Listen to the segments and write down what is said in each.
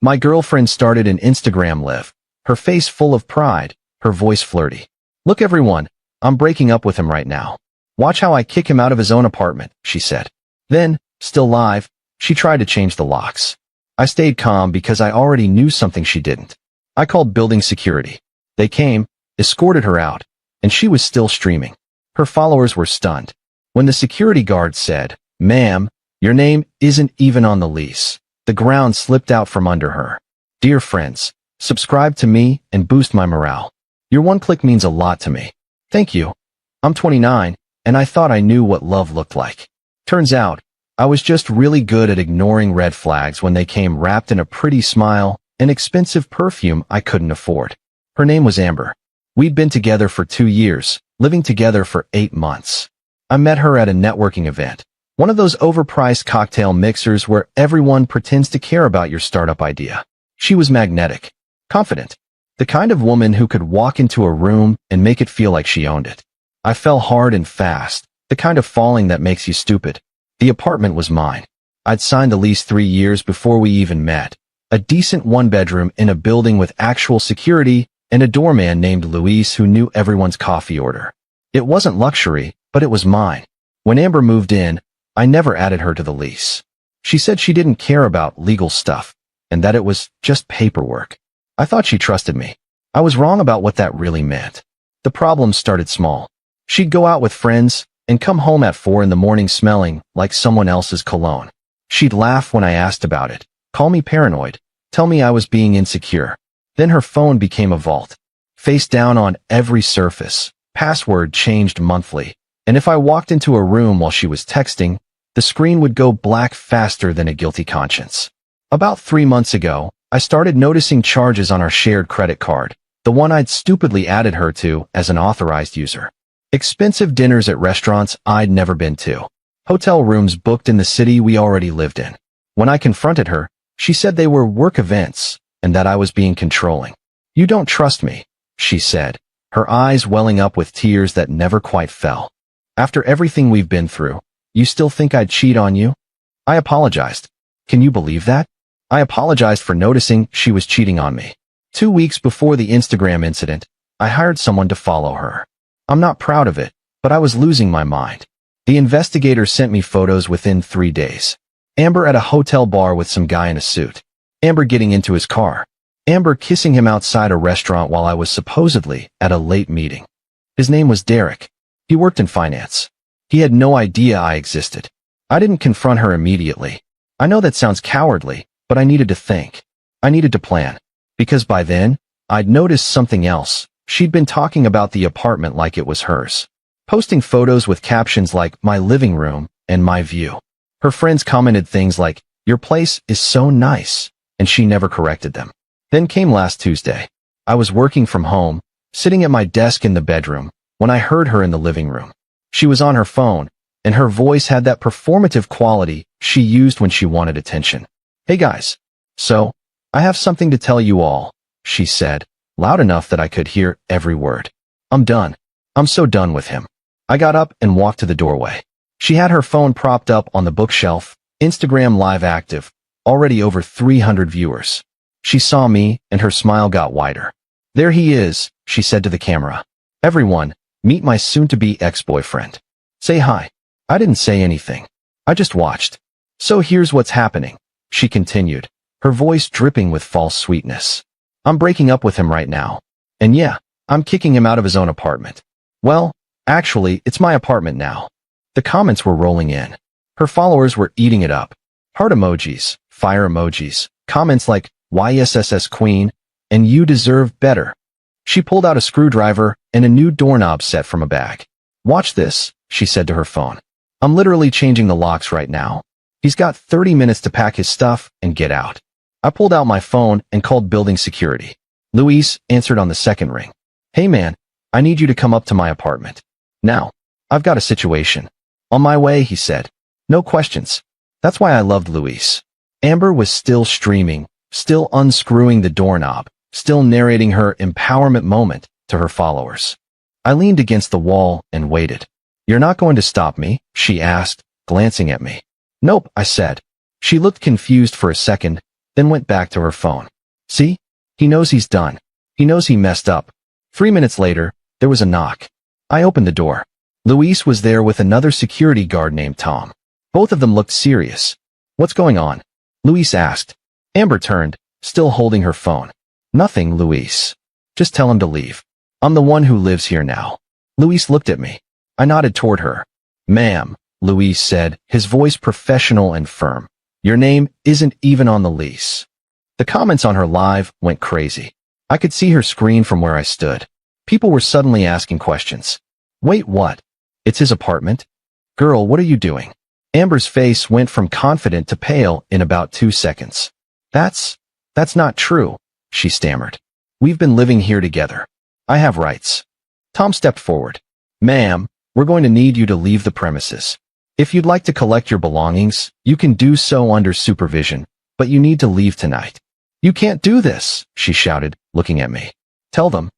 My girlfriend started an Instagram live, her face full of pride, her voice flirty. Look everyone, I'm breaking up with him right now. Watch how I kick him out of his own apartment, she said. Then, still live, she tried to change the locks. I stayed calm because I already knew something she didn't. I called building security. They came, escorted her out, and she was still streaming. Her followers were stunned. When the security guard said, "Ma'am, your name isn't even on the lease," the ground slipped out from under her. Dear friends, subscribe to me and boost my morale. Your one click means a lot to me. Thank you. I'm 29, and I thought I knew what love looked like. Turns out, I was just really good at ignoring red flags when they came wrapped in a pretty smile and expensive perfume I couldn't afford. Her name was Amber. We'd been together for 2 years, living together for 8 months. I met her at a networking event, one of those overpriced cocktail mixers where everyone pretends to care about your startup idea. She was magnetic, confident, the kind of woman who could walk into a room and make it feel like she owned it. I fell hard and fast, the kind of falling that makes you stupid. The apartment was mine. I'd signed the lease 3 years before we even met. A decent one-bedroom in a building with actual security and a doorman named Luis who knew everyone's coffee order. It wasn't luxury, but it was mine. When Amber moved in, I never added her to the lease. She said she didn't care about legal stuff, and that it was just paperwork. I thought she trusted me. I was wrong about what that really meant. The problem started small. She'd go out with friends and come home at 4 in the morning smelling like someone else's cologne. She'd laugh when I asked about it, call me paranoid, tell me I was being insecure. Then her phone became a vault. Face down on every surface, password changed monthly, and if I walked into a room while she was texting, the screen would go black faster than a guilty conscience. About 3 months ago, I started noticing charges on our shared credit card, the one I'd stupidly added her to as an authorized user. Expensive dinners at restaurants I'd never been to. Hotel rooms booked in the city we already lived in. When I confronted her, she said they were work events and that I was being controlling. "You don't trust me," she said, her eyes welling up with tears that never quite fell. "After everything we've been through, you still think I'd cheat on you?" I apologized. Can you believe that? I apologized for noticing she was cheating on me. 2 weeks before the Instagram incident, I hired someone to follow her. I'm not proud of it, but I was losing my mind. The investigator sent me photos within 3 days. Amber at a hotel bar with some guy in a suit. Amber getting into his car. Amber kissing him outside a restaurant while I was supposedly at a late meeting. His name was Derek. He worked in finance. He had no idea I existed. I didn't confront her immediately. I know that sounds cowardly, but I needed to think. I needed to plan. Because by then, I'd noticed something else. She'd been talking about the apartment like it was hers. Posting photos with captions like "my living room" and "my view." Her friends commented things like, "Your place is so nice," and she never corrected them. Then came last Tuesday. I was working from home, sitting at my desk in the bedroom, when I heard her in the living room. She was on her phone, and her voice had that performative quality she used when she wanted attention. "Hey guys. So, I have something to tell you all," she said, loud enough that I could hear every word. "I'm done. I'm so done with him." I got up and walked to the doorway. She had her phone propped up on the bookshelf, Instagram live active, already over 300 viewers. She saw me, and her smile got wider. "There he is," she said to the camera. "Everyone, meet my soon-to-be ex-boyfriend. Say hi." I didn't say anything. I just watched. "So here's what's happening," she continued, her voice dripping with false sweetness. "I'm breaking up with him right now. And yeah, I'm kicking him out of his own apartment. Well, actually, it's my apartment now." The comments were rolling in. Her followers were eating it up. Heart emojis, fire emojis, comments like "YSSS Queen" and "You deserve better." She pulled out a screwdriver and a new doorknob set from a bag. "Watch this," she said to her phone. "I'm literally changing the locks right now. He's got 30 minutes to pack his stuff and get out." I pulled out my phone and called building security. Luis answered on the second ring. "Hey man, I need you to come up to my apartment. Now, I've got a situation." "On my way," he said. No questions. That's why I loved Luis. Amber was still streaming, still unscrewing the doorknob, still narrating her empowerment moment to her followers. I leaned against the wall and waited. "You're not going to stop me?" she asked, glancing at me. "Nope," I said. She looked confused for a second, then went back to her phone. See? He knows he's done. He knows he messed up. 3 minutes later, there was a knock. I opened the door. Luis was there with another security guard named Tom. Both of them looked serious. What's going on? Luis asked. Amber turned, still holding her phone. Nothing, Luis. Just tell him to leave. I'm the one who lives here now. Luis looked at me. I nodded toward her. Ma'am, Luis said, his voice professional and firm. Your name isn't even on the lease. The comments on her live went crazy. I could see her screen from where I stood. People were suddenly asking questions. Wait, what? It's his apartment? Girl, what are you doing? Amber's face went from confident to pale in about 2 seconds. That's not true, she stammered. We've been living here together. I have rights. Tom stepped forward. Ma'am, we're going to need you to leave the premises. If you'd like to collect your belongings, you can do so under supervision, but you need to leave tonight. You can't do this, she shouted, looking at me. Tell them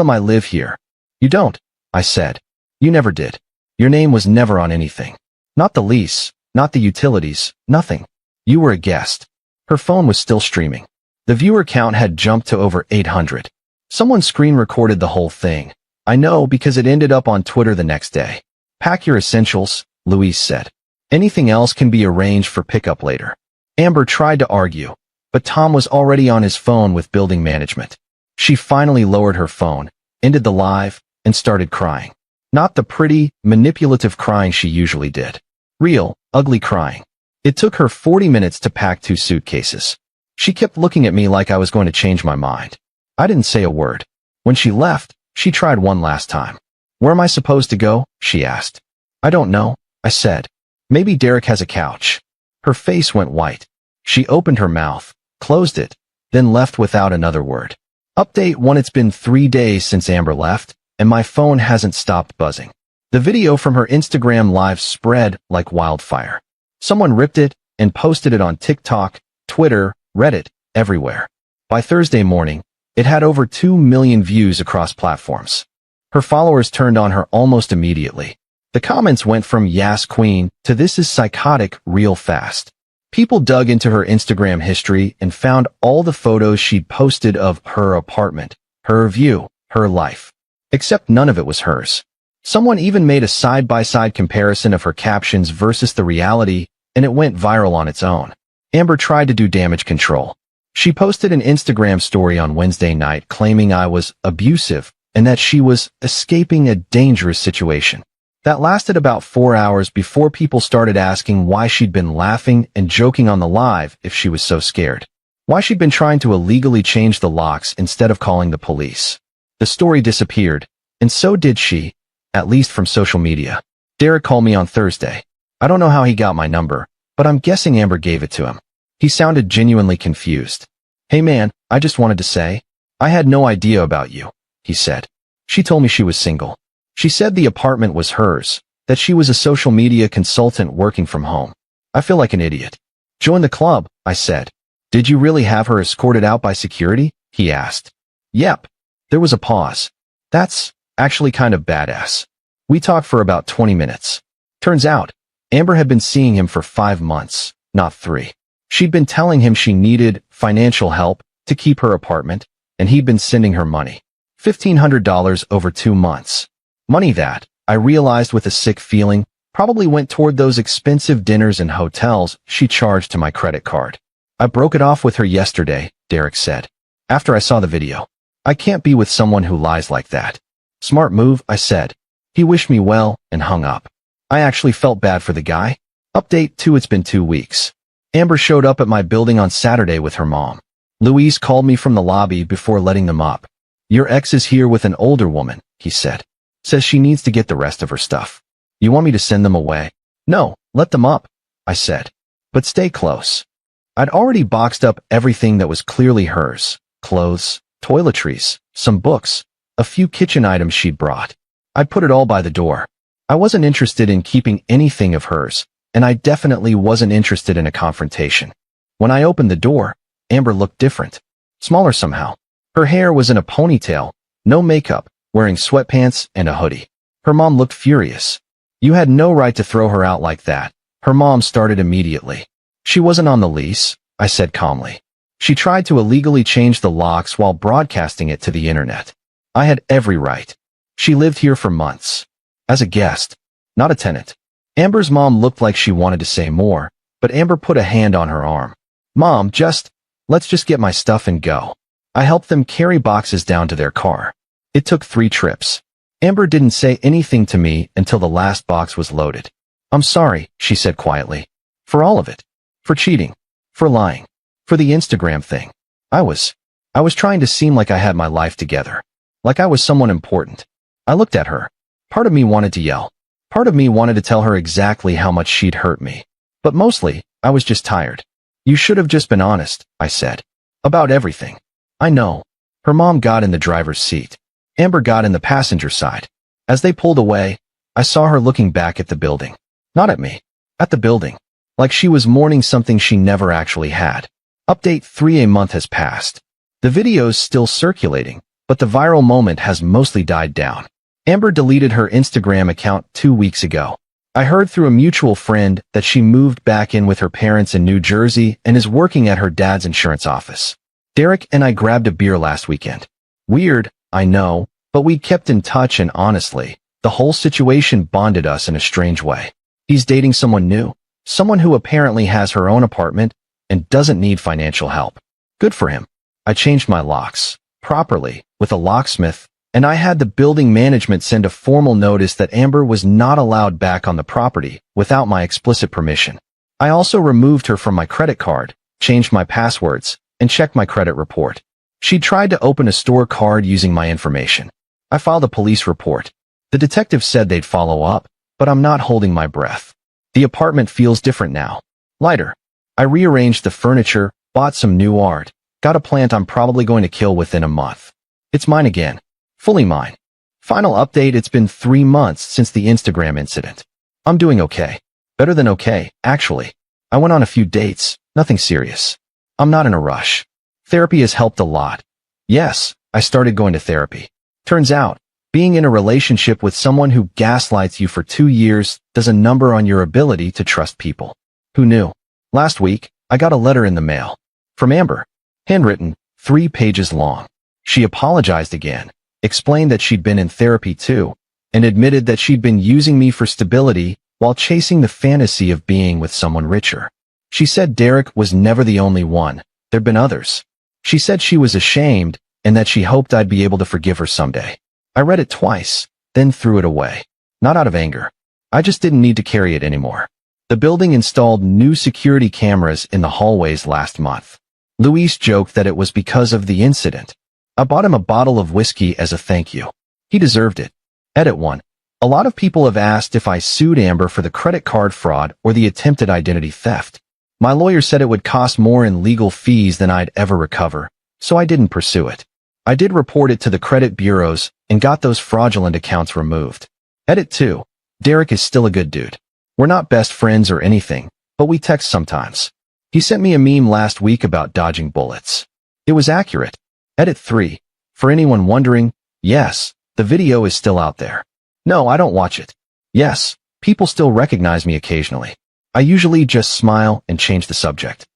I live here. You don't, I said. You never did. Your name was never on anything. Not the lease, not the utilities, nothing. You were a guest. Her phone was still streaming. The viewer count had jumped to over 800. Someone screen recorded the whole thing. I know because it ended up on Twitter the next day. Pack your essentials, Luis said. Anything else can be arranged for pickup later. Amber tried to argue, but Tom was already on his phone with building management. She finally lowered her phone, ended the live, and started crying. Not the pretty, manipulative crying she usually did. Real, ugly crying. It took her 40 minutes to pack 2 suitcases. She kept looking at me like I was going to change my mind. I didn't say a word. When she left, she tried one last time. Where am I supposed to go? She asked. I don't know, I said. Maybe Derek has a couch. Her face went white. She opened her mouth, closed it, then left without another word. Update 1. It's been 3 days since Amber left, and my phone hasn't stopped buzzing. The video from her Instagram live spread like wildfire. Someone ripped it and posted it on TikTok, Twitter, Reddit, everywhere. By Thursday morning, it had over 2 million views across platforms. Her followers turned on her almost immediately. The comments went from "Yas Queen" to "This is psychotic" real fast. People dug into her Instagram history and found all the photos she'd posted of her apartment, her view, her life. Except none of it was hers. Someone even made a side-by-side comparison of her captions versus the reality, and it went viral on its own. Amber tried to do damage control. She posted an Instagram story on Wednesday night claiming I was abusive and that she was escaping a dangerous situation. That lasted about 4 hours before people started asking why she'd been laughing and joking on the live if she was so scared. Why she'd been trying to illegally change the locks instead of calling the police. The story disappeared, and so did she, at least from social media. Derek called me on Thursday. I don't know how he got my number, but I'm guessing Amber gave it to him. He sounded genuinely confused. Hey man, I just wanted to say, I had no idea about you, he said. She told me she was single. She said the apartment was hers, that she was a social media consultant working from home. I feel like an idiot. Join the club, I said. Did you really have her escorted out by security? He asked. Yep. There was a pause. That's actually kind of badass. We talked for about 20 minutes. Turns out, Amber had been seeing him for 5 months, not 3. She'd been telling him she needed financial help to keep her apartment, and he'd been sending her money. $1,500 over 2 months. Money that, I realized with a sick feeling, probably went toward those expensive dinners and hotels she charged to my credit card. I broke it off with her yesterday, Derek said. After I saw the video. I can't be with someone who lies like that. Smart move, I said. He wished me well and hung up. I actually felt bad for the guy. Update 2. It's been 2 weeks. Amber showed up at my building on Saturday with her mom. Luis called me from the lobby before letting them up. Your ex is here with an older woman, he said. Says she needs to get the rest of her stuff. You want me to send them away? No, let them up, I said. But stay close. I'd already boxed up everything that was clearly hers. Clothes, toiletries, some books, a few kitchen items she'd brought. I'd put it all by the door. I wasn't interested in keeping anything of hers, and I definitely wasn't interested in a confrontation. When I opened the door, Amber looked different. Smaller somehow. Her hair was in a ponytail, no makeup, wearing sweatpants and a hoodie. Her mom looked furious. You had no right to throw her out like that. Her mom started immediately. She wasn't on the lease, I said calmly. She tried to illegally change the locks while broadcasting it to the internet. I had every right. She lived here for months. As a guest, not a tenant. Amber's mom looked like she wanted to say more, but Amber put a hand on her arm. Mom, let's just get my stuff and go. I helped them carry boxes down to their car. It took 3 trips. Amber didn't say anything to me until the last box was loaded. I'm sorry, she said quietly. For all of it. For cheating. For lying. For the Instagram thing. I was trying to seem like I had my life together. Like I was someone important. I looked at her. Part of me wanted to yell. Part of me wanted to tell her exactly how much she'd hurt me. But mostly, I was just tired. You should have just been honest, I said. About everything. I know. Her mom got in the driver's seat. Amber got in the passenger side. As they pulled away, I saw her looking back at the building. Not at me. At the building. Like she was mourning something she never actually had. Update 3: a month has passed. The video's still circulating, but the viral moment has mostly died down. Amber deleted her Instagram account 2 weeks ago. I heard through a mutual friend that she moved back in with her parents in New Jersey and is working at her dad's insurance office. Derek and I grabbed a beer last weekend. Weird, I know, but we kept in touch and honestly, the whole situation bonded us in a strange way. He's dating someone new, someone who apparently has her own apartment and doesn't need financial help. Good for him. I changed my locks, properly, with a locksmith, and I had the building management send a formal notice that Amber was not allowed back on the property without my explicit permission. I also removed her from my credit card, changed my passwords, and checked my credit report. She tried to open a store card using my information. I filed a police report. The detective said they'd follow up, but I'm not holding my breath. The apartment feels different now. Lighter. I rearranged the furniture, bought some new art, got a plant I'm probably going to kill within a month. It's mine again. Fully mine. Final update, it's been 3 months since the Instagram incident. I'm doing okay. Better than okay, actually. I went on a few dates, nothing serious. I'm not in a rush. Therapy has helped a lot. Yes, I started going to therapy. Turns out, being in a relationship with someone who gaslights you for 2 years does a number on your ability to trust people. Who knew? Last week, I got a letter in the mail. From Amber. Handwritten, 3 pages long. She apologized again, explained that she'd been in therapy too, and admitted that she'd been using me for stability while chasing the fantasy of being with someone richer. She said Derek was never the only one. There'd been others. She said she was ashamed and that she hoped I'd be able to forgive her someday. I read it twice, then threw it away. Not out of anger. I just didn't need to carry it anymore. The building installed new security cameras in the hallways last month. Luis joked that it was because of the incident. I bought him a bottle of whiskey as a thank you. He deserved it. Edit 1. A lot of people have asked if I sued Amber for the credit card fraud or the attempted identity theft. My lawyer said it would cost more in legal fees than I'd ever recover, so I didn't pursue it. I did report it to the credit bureaus and got those fraudulent accounts removed. Edit 2. Derek is still a good dude. We're not best friends or anything, but we text sometimes. He sent me a meme last week about dodging bullets. It was accurate. Edit 3. For anyone wondering, yes, the video is still out there. No, I don't watch it. Yes, people still recognize me occasionally. I usually just smile and change the subject.